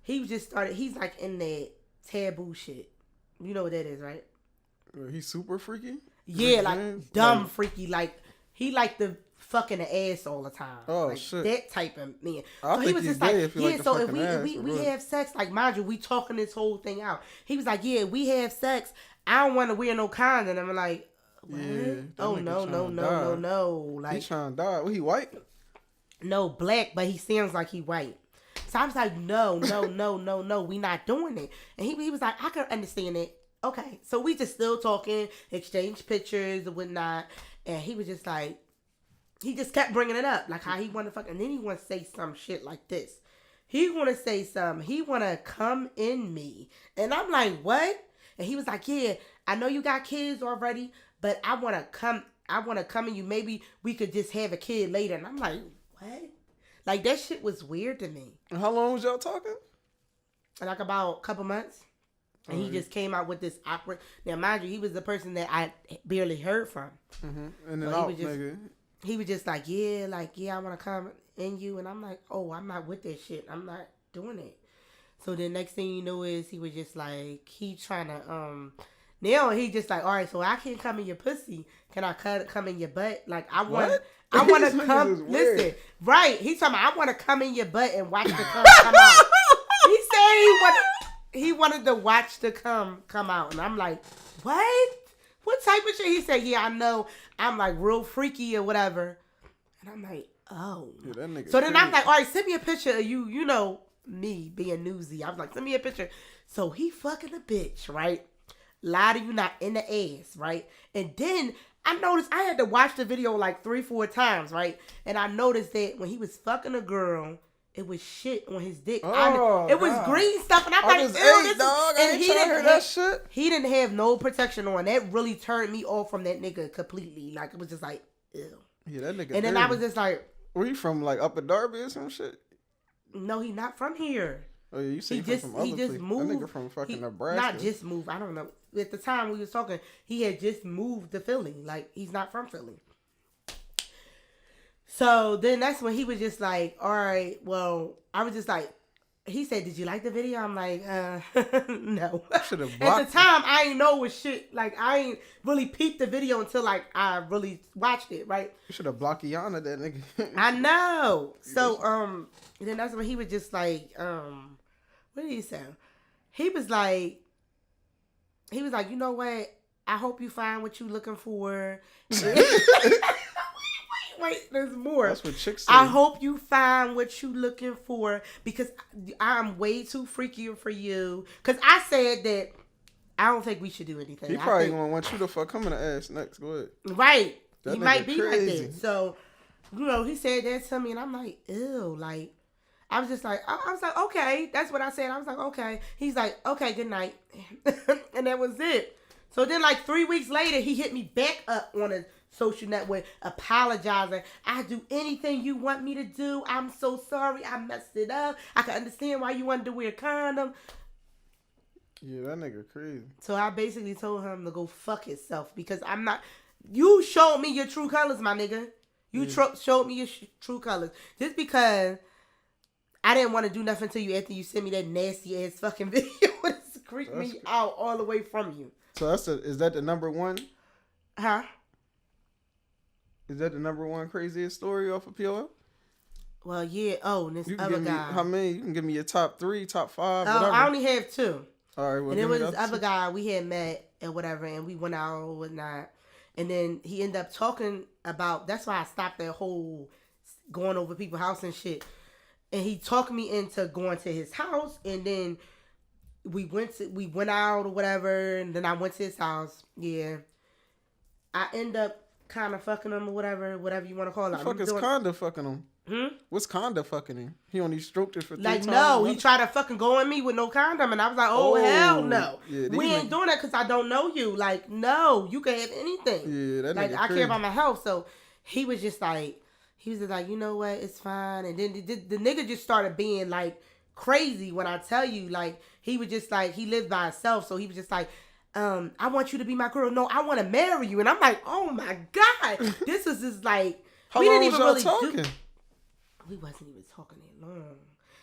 he's like in that taboo shit. You know what that is, right? He's super freaky? Yeah, like dumb freaky. Like, he like the fucking the ass all the time. Oh, like, shit. that type of man. I so think he was he's just gay like, if you yeah, like the so if fucking ass, we have sex, like, mind you, we talking this whole thing out. He was like, yeah, we have sex. I don't want to wear no condom. And I'm like, what? Yeah, oh, no. Like, he trying to die. What, he white? No, black, but he sounds like he white. So I was like, no, we not doing it. And he was like, I can understand it. Okay. So we just still talking, exchange pictures and whatnot. And he was just like, he just kept bringing it up. Like, how he want to fuck. And then he want to say some shit like this. He want to say something. He want to come in me. And I'm like, what? And he was like, yeah, I know you got kids already, but I want to come in you. Maybe we could just have a kid later. And I'm like, what? Like, that shit was weird to me. And how long was y'all talking? Like, about a couple months. And he just came out with this awkward. Now, mind you, he was the person that I barely heard from. And then he was just like, yeah, I want to come in you. And I'm like, oh, I'm not with that shit. I'm not doing it. So the next thing you know is he was just like, he trying to, now he just like, all right, so I can't come in your pussy. Can I come in your butt? Like, I want to come. Listen, right? He's talking about, I want to come in your butt and watch the cum come out. He said he wanted to watch the cum come out, and I'm like, what? What type of shit? He said, yeah, I know. I'm like real freaky or whatever, and I'm like, oh. Yeah, that nigga so then I'm like, all right, send me a picture of you. You know me being newsy. I was like, send me a picture. So he fucking a bitch, right? lie to you not in the ass, right? And then I noticed I had to watch the video like 3-4 times, right? And I noticed that when he was fucking a girl, it was shit on his dick. Oh, it was God. green stuff, and I'm I like, was ew, 8, this dog. I and ain't he trying to didn't hear have, that shit. He didn't have no protection on. That really turned me off from that nigga completely. Like, it was just like, ew. Yeah, that nigga. And then I was just like, where you from? Like Upper Darby or some shit? no, he not from here. Oh yeah, you say from other he just place. moved. That nigga from fucking Nebraska. Not just moved. I don't know. At the time we was talking, he had just moved to Philly. Like, he's not from Philly. So then that's when he was just like, all right, well, I was just like, he said, did you like the video? I'm like, no. At the time, I ain't know what shit. Like, I ain't really peeped the video until, like, I really watched it, right? You should have blocked Yana, that nigga. I know. So, then that's when he was just like, what did he say? He was like, you know what? I hope you find what you looking for. Wait, there's more. That's what chicks say. I hope you find what you looking for because I'm way too freaky for you. Because I said that I don't think we should do anything. He probably gonna want you to fuck him in the ass next. Go ahead. Right. That he might be crazy. like that. So, you know, he said that to me, and I'm like, ew. Like, I was just like, I was like, okay. That's what I said. I was like, okay. He's like, okay, good night. And that was it. So then, like, 3 weeks later, he hit me back up on a social network, apologizing. I do anything you want me to do. I'm so sorry. I messed it up. I can understand why you wanted to wear a condom. Yeah, that nigga crazy. So I basically told him to go fuck himself because I'm not. You showed me your true colors, my nigga. You showed me your true colors. Just because I didn't want to do nothing to you after you sent me that nasty ass fucking video. It's creeped me out all the way from you. So is that the number one? Huh? Is that the number one craziest story off of POL? Well, yeah. Oh, and this other guy. How many? You can give me your top 3, top 5, Oh, whatever. I only have 2. All right. Well, and it was this other guy we had met and whatever, and we went out or whatnot. And then he ended up talking about, that's why I stopped that whole going over people's house and shit. And he talked me into going to his house, and then we went out or whatever, and then I went to his house. Yeah. I end up kind of fucking him or whatever you want to call it. What the fuck is kinda fucking him? What's kinda fucking him? He only stroked it for 3 times. Like, no, he tried to fucking go on me with no condom, and I was like, oh hell no. Yeah, we ain't doing that because I don't know you. Like, no, you can have anything. Yeah, that nigga like, I crazy. care about my health. So he was just like, you know what, it's fine. And then the nigga just started being like crazy when I tell you, like, he was just like, he lived by himself, so he was just like, I want you to be my girl. No, I want to marry you. And I'm like, oh my God. This is just like, we didn't even really talking? We wasn't even talking that long.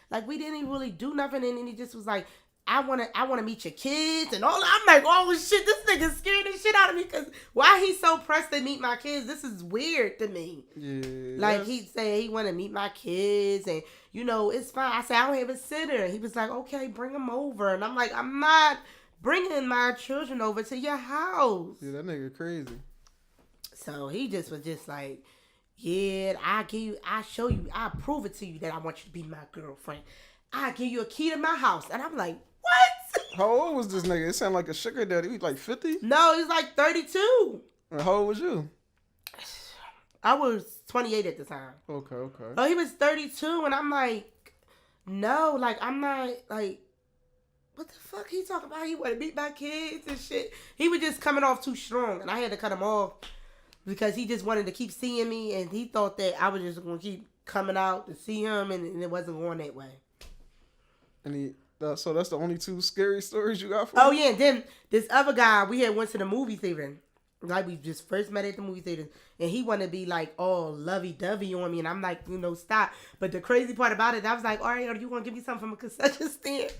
Like, we didn't even really do nothing. And then he just was like, I want to meet your kids and all. I'm like, oh shit, this nigga scared the shit out of me. Because why he so pressed to meet my kids? This is weird to me. Yeah. Like, he said he want to meet my kids and, you know, it's fine. I said, I don't have a sitter. He was like, okay, bring them over. And I'm like, I'm not bringing my children over to your house. Yeah, that nigga crazy. So he just was just like, yeah, I show you, I prove it to you that I want you to be my girlfriend. I give you a key to my house. And I'm like, what? How old was this nigga? It sounded like a sugar daddy. He was like 50? No, he's like 32. And how old was you? I was 28 at the time. Okay. Oh, he was 32, and I'm like, no, like, I'm not, like, what the fuck he talking about? He want to beat my kids and shit. He was just coming off too strong, and I had to cut him off because he just wanted to keep seeing me, and he thought that I was just going to keep coming out to see him, and it wasn't going that way. And so that's the only 2 scary stories you got for Oh, me? yeah, and then this other guy, we had went to the movie theater. Like, we just first met at the movie theater, and he wanted to be like all lovey-dovey on me, and I'm like, you know, stop. But the crazy part about it, I was like, all right, are you going to give me something from a concession stand?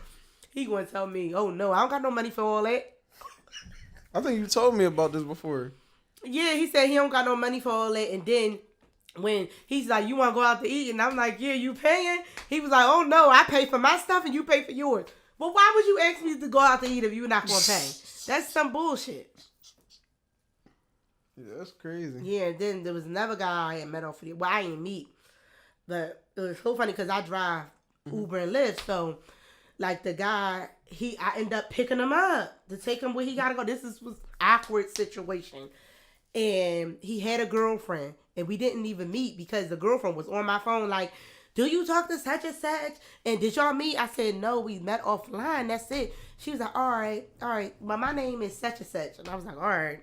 He going to tell me, oh no, I don't got no money for all that. I think you told me about this before. Yeah, he said he don't got no money for all that, and then when he's like, you want to go out to eat, and I'm like, yeah, you paying? He was like, oh no, I pay for my stuff and you pay for yours. Well, why would you ask me to go out to eat if you're not going to pay? That's some bullshit. Yeah, that's crazy. Yeah, and then there was another guy I had met off of the, well, I didn't meet, but it was so funny because I drive Uber and Lyft, so like the guy, I end up picking him up to take him where he gotta go. Was awkward situation. And he had a girlfriend, and we didn't even meet because the girlfriend was on my phone like, do you talk to such and such? And did y'all meet? I said, no, we met offline. That's it. She was like, all right. But my name is such and such. And I was like, all right.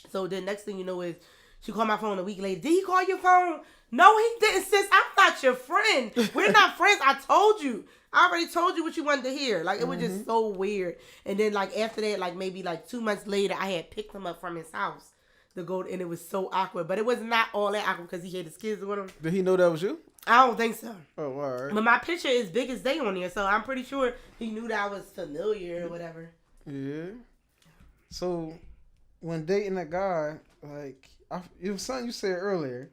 So then next thing you know is she called my phone a week later. Did he call your phone? No, he didn't, sis. I'm not your friend. We're not friends. I told you. I already told you what you wanted to hear. Like, it was just so weird. And then, like, after that, like, maybe, like, 2 months later, I had picked him up from his house to go, and it was so awkward. But it was not all that awkward because he had his kids with him. Did he know that was you? I don't think so. Oh, all right. But my picture is big as day on there, so I'm pretty sure he knew that I was familiar or whatever. Yeah. So, when dating a guy, like, it was something you said earlier,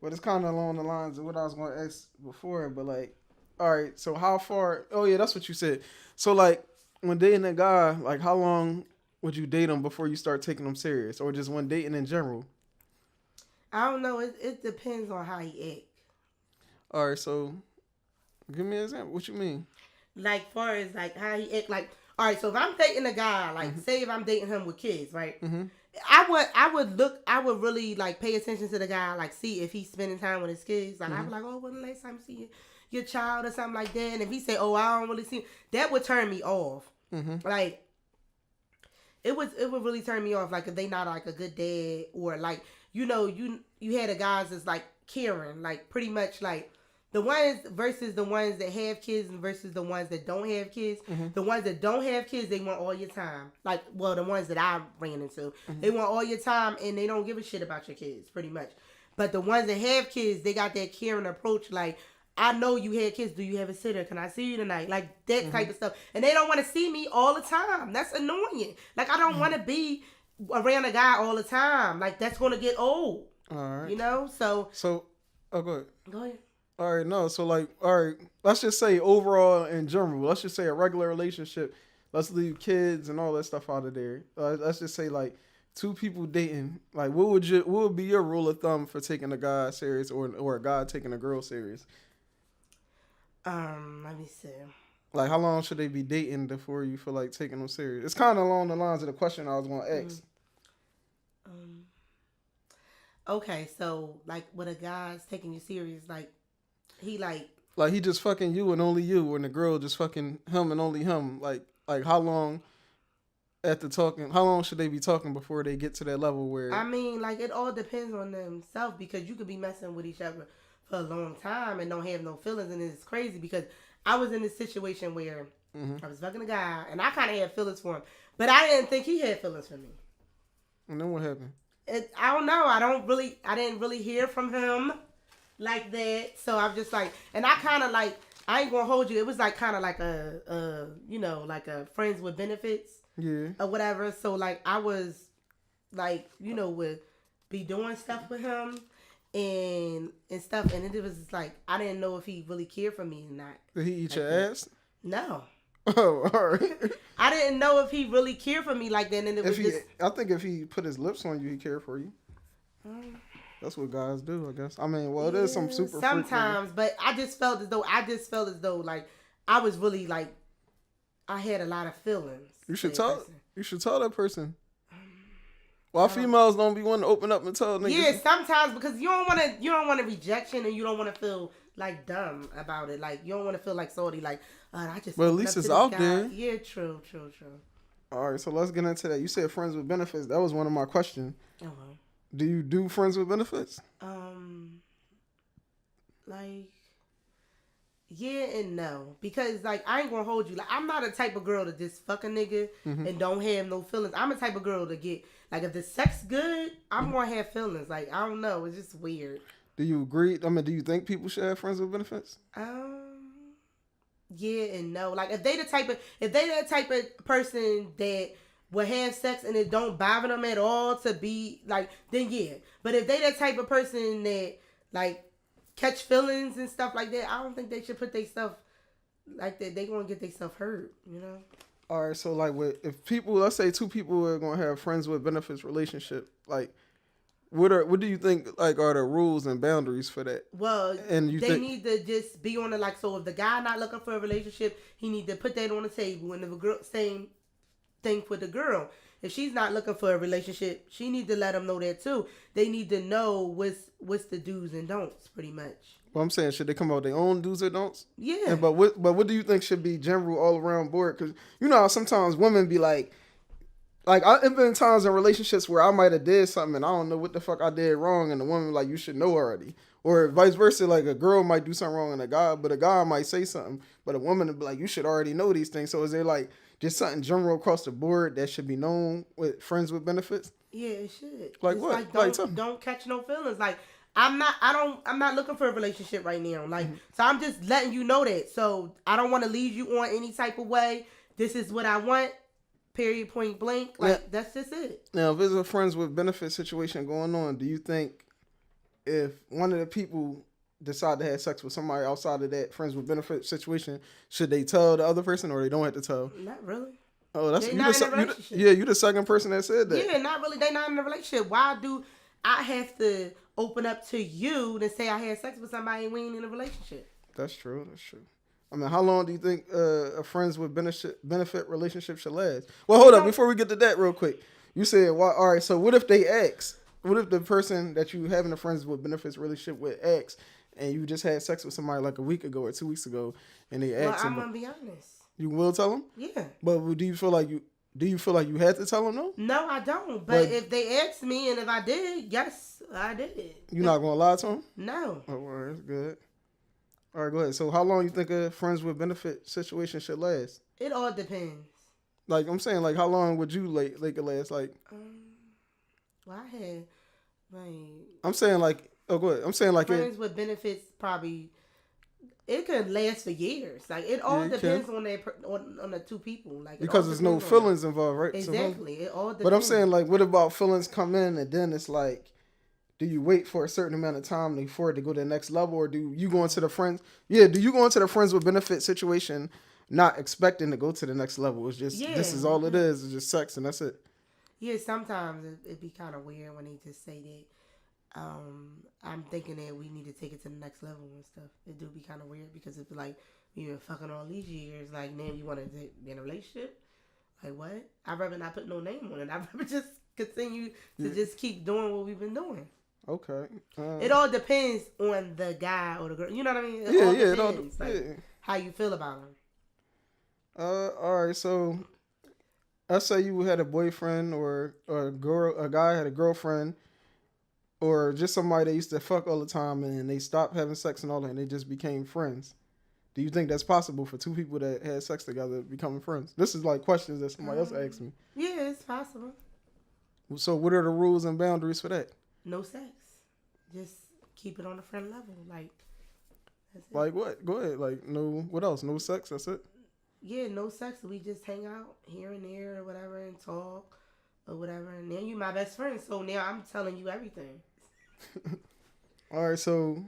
but it's kind of along the lines of what I was going to ask before, but, like, all right, so how far, oh, yeah, that's what you said. So, like, when dating a guy, like, how long would you date him before you start taking him serious, or just when dating in general? I don't know. It depends on how he act. All right, so give me an example. What you mean? Like, far as, like, how he act, like, all right, so if I'm dating a guy, like, say if I'm dating him with kids, right? Mm-hmm. I would really, like, pay attention to the guy, like, see if he's spending time with his kids. Like, I'd be like, oh, when the last time you see your child or something like that? And if he say, oh, I don't really see, that would turn me off. Mm-hmm. Like, it would really turn me off, like, if they not, like, a good dad, or, like, you know, you had the guys that's, like, caring, like, pretty much, like, the ones versus the ones that have kids and versus the ones that don't have kids. Mm-hmm. The ones that don't have kids, they want all your time. Like, well, the ones that I ran into. Mm-hmm. They want all your time, and they don't give a shit about your kids, pretty much. But the ones that have kids, they got that caring approach, like, I know you had kids. Do you have a sitter? Can I see you tonight? Like, that type of stuff. And they don't want to see me all the time. That's annoying. Like, I don't want to be around a guy all the time. Like, that's going to get old. All right. You know? So, oh, go ahead. Go ahead. All right, no. So, like, all right, let's just say overall in general, let's just say a regular relationship. Let's leave kids and all that stuff out of there. Let's just say, like, two people dating. Like, what would be your rule of thumb for taking a guy serious or a guy taking a girl serious? Let me see. Like, how long should they be dating before you feel like taking them serious? It's kind of along the lines of the question I was going to ask. Okay, so, like, when a guy's taking you serious, like, he, like he just fucking you and only you, and the girl just fucking him and only him. Like how long after talking, how long should they be talking before they get to that level where... I mean, like, it all depends on themselves, because you could be messing with each other for a long time and don't have no feelings, and it's crazy because I was in this situation where I was fucking a guy, and I kind of had feelings for him, but I didn't think he had feelings for me. And then what happened? I don't know. I didn't really hear from him like that. So I'm just like, and I kind of like, I ain't gonna hold you. It was like kind of like a you know, like a friends with benefits, or whatever. So like I was like, you know, would be doing stuff with him and stuff, and it was just like I didn't know if he really cared for me or not. Did he eat like your that. ass? No. Oh, all right. I didn't know if he really cared for me like that, and it was I think if he put his lips on you, he cared for you. That's what guys do, I guess. I mean, well, there's some super sometimes, but I just felt as though like I was really like I had a lot of feelings. You should tell that person. Why females don't be wanting to open up and tell niggas? Yeah, sometimes because you don't want a rejection, and you don't want to feel like dumb about it. Like you don't want to feel like salty. Like I just. But at least it's out there. Yeah, true. All right, so let's get into that. You said friends with benefits. That was one of my questions. Uh-huh. Do you do friends with benefits? Like, yeah and no, because like I ain't gonna hold you. Like I'm not a type of girl to just fuck a nigga and don't have no feelings. I'm a type of girl to get like if the sex good, I'm gonna have feelings. Like I don't know, it's just weird. Do you agree? I mean, do you think people should have friends with benefits? Yeah and no. Like if they the type of person that will have sex and it don't bother them at all to be like, then yeah. But if they that type of person that like catch feelings and stuff like that, I don't think they should put their stuff like that. They gonna get their stuff hurt, you know. All right, so like, if people, let's say two people are gonna have friends with benefits relationship, like, what do you think like are the rules and boundaries for that? Well, And you they think need to just be on it. Like, so if the guy not looking for a relationship, he need to put that on the table. And if a girl, same thing for the girl. If she's not looking for a relationship, she need to let them know that too. They need to know what's the do's and don'ts, pretty much. well, I'm saying should they come out with their own do's or don'ts? Yeah. And, but what do you think should be general all around board? Because you know how sometimes women be like I've been times in relationships where I might have did something and I don't know what the fuck I did wrong, and the woman like you should know already, or vice versa. Like a girl might do something wrong and a guy might say something, but a woman would be like you should already know these things. So is there like just something general across the board that should be known with friends with benefits? Yeah, it should. Like it's what? Like don't catch no feelings. Like I'm not looking for a relationship right now. Like so I'm just letting you know that. So I don't want to lead you on any type of way. This is what I want. Period, point blank. Like that's just it. Now, if there's a friends with benefit situation going on, do you think if one of the people decide to have sex with somebody outside of that friends with benefit situation, should they tell the other person or they don't have to tell? Not really. Oh, that's They not in a relationship. you the second person that said that. Yeah, not really. They not in a relationship. Why do I have to open up to you to say I had sex with somebody and we ain't in a relationship? That's true. I mean, how long do you think a friends with benefit relationship should last? Well, hold up. Before we get to that real quick, you said, well, all right, so what if they ask? What if the person that you having a friends with benefits relationship with asks and you just had sex with somebody like a week ago or 2 weeks ago and they ask Well, I'm going to be honest. You will tell them? Yeah. But do you feel like you had to tell them no? No, I don't. But if they asked me and if I did, yes, I did. You're not going to lie to them? No. Oh, all right, that's good. All right, go ahead. So how long you think a friends with benefit situation should last? It all depends. Like, I'm saying, like, how long would you like it last? Like, well, I had, like... I'm saying, like, oh, go ahead. I'm saying, like... Friends with benefits probably... It could last for years. Like, it all depends on the two people. Like, because there's no feelings involved, right? Exactly. It all depends. But I'm saying, like, what about feelings come in and then it's like... Do you wait for a certain amount of time before it to go to the next level, or do you go into the friends? Yeah, do you go into the friends with benefit situation not expecting to go to the next level? It's just this is all it is. It's just sex and that's it. Yeah, sometimes it'd be kind of weird when they just say that. I'm thinking that we need to take it to the next level and stuff. It do be kind of weird because it's like we've been fucking all these years. Like now you want to be in a relationship? Like what? I'd rather not put no name on it. I'd rather just continue to just keep doing what we've been doing. Okay. It all depends on the guy or the girl. You know what I mean? It all depends. How you feel about him. All right. So, let's say you had a boyfriend or a guy had a girlfriend, or just somebody that used to fuck all the time, and they stopped having sex and all that, and they just became friends. Do you think that's possible for two people that had sex together becoming friends? This is like questions that somebody else asked me. Yeah, it's possible. So, what are the rules and boundaries for that? No sex. Just keep it on a friend level. Like, that's it. Like what? Go ahead. Like, no, what else? No sex? That's it? Yeah, no sex. We just hang out here and there or whatever and talk or whatever. And then you my best friend. So now I'm telling you everything. All right. So,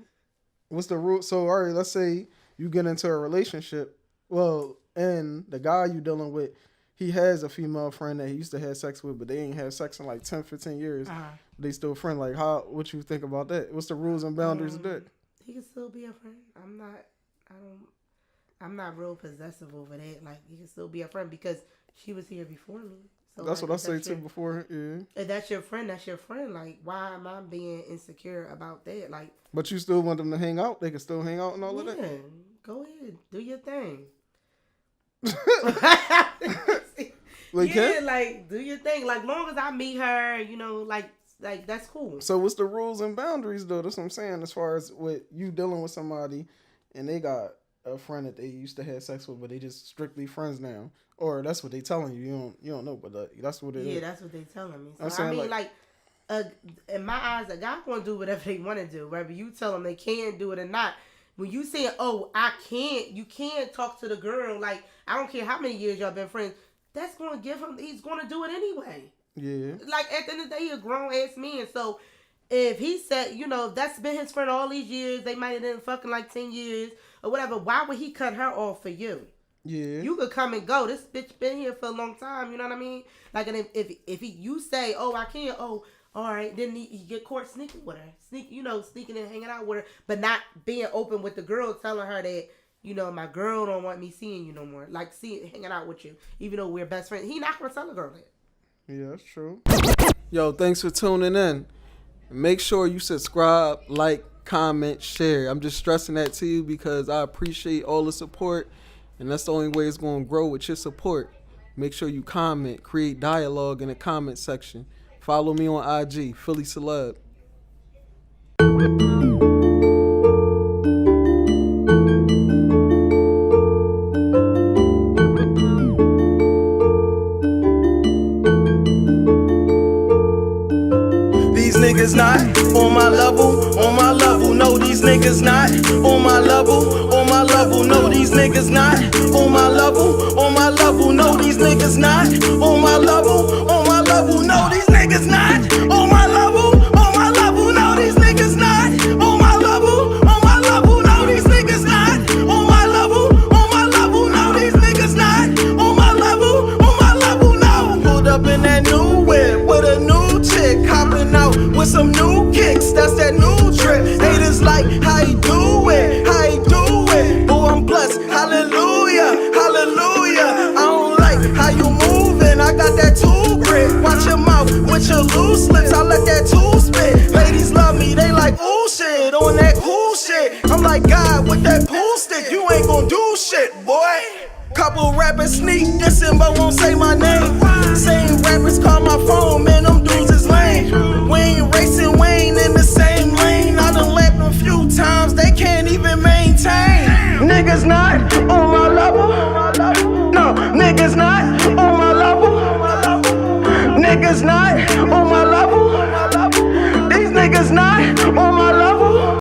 what's the rule? So, all right, let's say you get into a relationship. Well, and the guy you dealing with, he has a female friend that he used to have sex with, but they ain't had sex in like 10, 15 years. They still friend. Like, what you think about that? What's the rules and boundaries of that? He can still be a friend. I'm not real possessive over that. Like, he can still be a friend because she was here before me. So that's like, what I say too before. Yeah. If that's your friend, that's your friend. Like, why am I being insecure about that? Like, but you still want them to hang out? They can still hang out and all of that? Yeah, go ahead. Do your thing. Like, do your thing. Like, long as I meet her, you know, like that's cool. So what's the rules and boundaries though? That's what I'm saying. As far as with you dealing with somebody and they got a friend that they used to have sex with, but they just strictly friends now, or that's what they telling you. You don't know, but that's what it is. Yeah, that's what they telling me. So saying, I mean, like in my eyes, a guy gonna do whatever they want to do. Whether you tell them they can do it or not. When you say, "Oh, I can't," you can't talk to the girl. Like, I don't care how many years y'all been friends. That's gonna give him. He's gonna do it anyway. Yeah. Like, at the end of the day, he a grown ass man. So if he said, you know, if that's been his friend all these years, they might have been fucking like 10 years or whatever. Why would he cut her off for you? Yeah. You could come and go. This bitch been here for a long time. You know what I mean? Like, and if you say, "Oh, I can't," All right, then he get caught sneaking with her, sneaking and hanging out with her, but not being open with the girl, telling her that, my girl don't want me seeing you no more, like hanging out with you, even though we're best friends. He not gonna tell the girl that. Yeah, that's true. Yo, thanks for tuning in. Make sure you subscribe, like, comment, share. I'm just stressing that to you because I appreciate all the support, and that's the only way it's gonna grow with your support. Make sure you comment, create dialogue in the comment section. Follow me on IG, Philly Celeb. These niggas not on my level, no, these niggas not on my level, no, these niggas not on my level, no, these niggas not on my level, no, these niggas not on my level, no, these niggas not on my level, no, these niggas not on my level, no, these niggas not on my level, no. Pulled up in that new whip with a new chick, hopping out with some new kicks, that's that new trip. Haters like, how you do it, oh, I'm blessed, hallelujah, I don't like how you moving, I got that tool grip. Watch your mouth with your loose lips, I let that tool spit. Ladies love me, they like, ooh shit, on that cool shit. I'm like, God, with that pool stick, you ain't gon' do shit, boy. Couple rappers sneak dissing but won't say my name. Same rappers call my phone, man, them dudes is lame. We ain't racing, we ain't in the same lane. I done lapped them few times, they can't even maintain. Niggas not on my level, no, niggas not on my level, niggas not on my level, these niggas not on